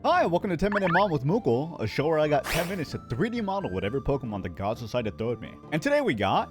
Hi, welcome to 10 Minute Mon with Mookal, a show where I got 10 minutes to 3D model whatever Pokemon the gods decide to throw at me. And today we got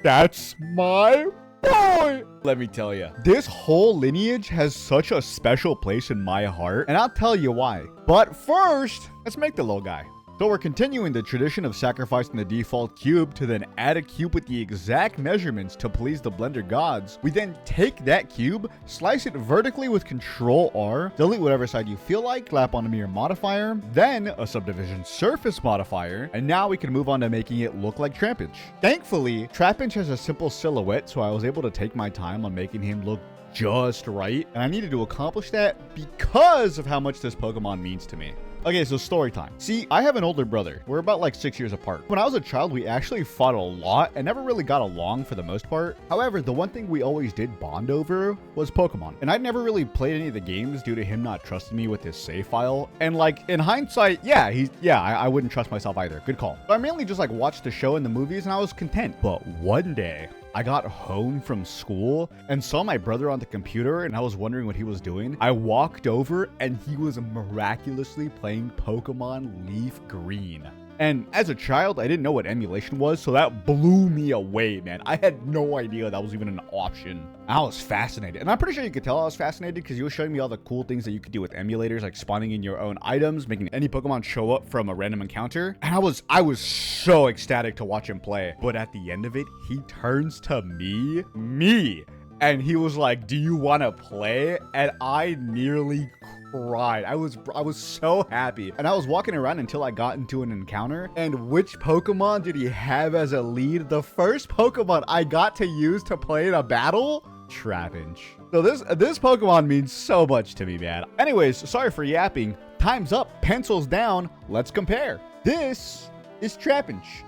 That's my boy! Let me tell you, this whole lineage has such a special place in my heart, and I'll tell you why. But first, let's make the little guy. So we're continuing the tradition of sacrificing the default cube to then add a cube with the exact measurements to please the blender gods. We then take that cube, slice it vertically with Control R, delete whatever side you feel like, clap on a mirror modifier, then a subdivision surface modifier, and now we can move on to making it look like Trapinch. Thankfully, Trapinch has a simple silhouette, so I was able to take my time on making him look just right, and I needed to accomplish that because of how much this Pokemon means to me. Okay, so story time. See, I have an older brother. We're about like 6 years apart. When I was a child, we actually fought a lot and never really got along for the most part. However, the one thing we always did bond over was Pokemon. And I'd never really played any of the games due to him not trusting me with his save file. And like in hindsight, I wouldn't trust myself either. Good call. So I mainly just like watched the show and the movies and I was content. But one day, I got home from school and saw my brother on the computer and I was wondering what he was doing. I walked over and he was miraculously playing Pokemon Leaf Green. And as a child, I didn't know what emulation was, so that blew me away, man. I had no idea that was even an option. I was fascinated. And I'm pretty sure you could tell I was fascinated because he was showing me all the cool things that you could do with emulators, like spawning in your own items, making any Pokemon show up from a random encounter. And I was so ecstatic to watch him play. But at the end of it, he turns to me. And he was like, "Do you want to play?" And I nearly cried. I was so happy. And I was walking around until I got into an encounter. And which Pokemon did he have as a lead? The first Pokemon I got to use to play in a battle? Trapinch. So this Pokemon means so much to me, man. Anyways, sorry for yapping. Time's up. Pencils down. Let's compare. This is Trapinch.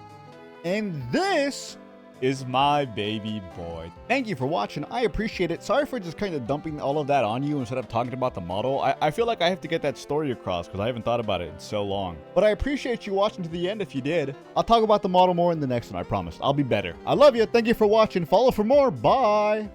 And this is my baby boy. Thank you for watching. I appreciate it. Sorry for just kind of dumping all of that on you instead of talking about the model. I feel like I have to get that story across because I haven't thought about it in so long. But I appreciate you watching to the end if you did. I'll talk about the model more in the next one, I promise. I'll be better. I love you. Thank you for watching. Follow for more. Bye.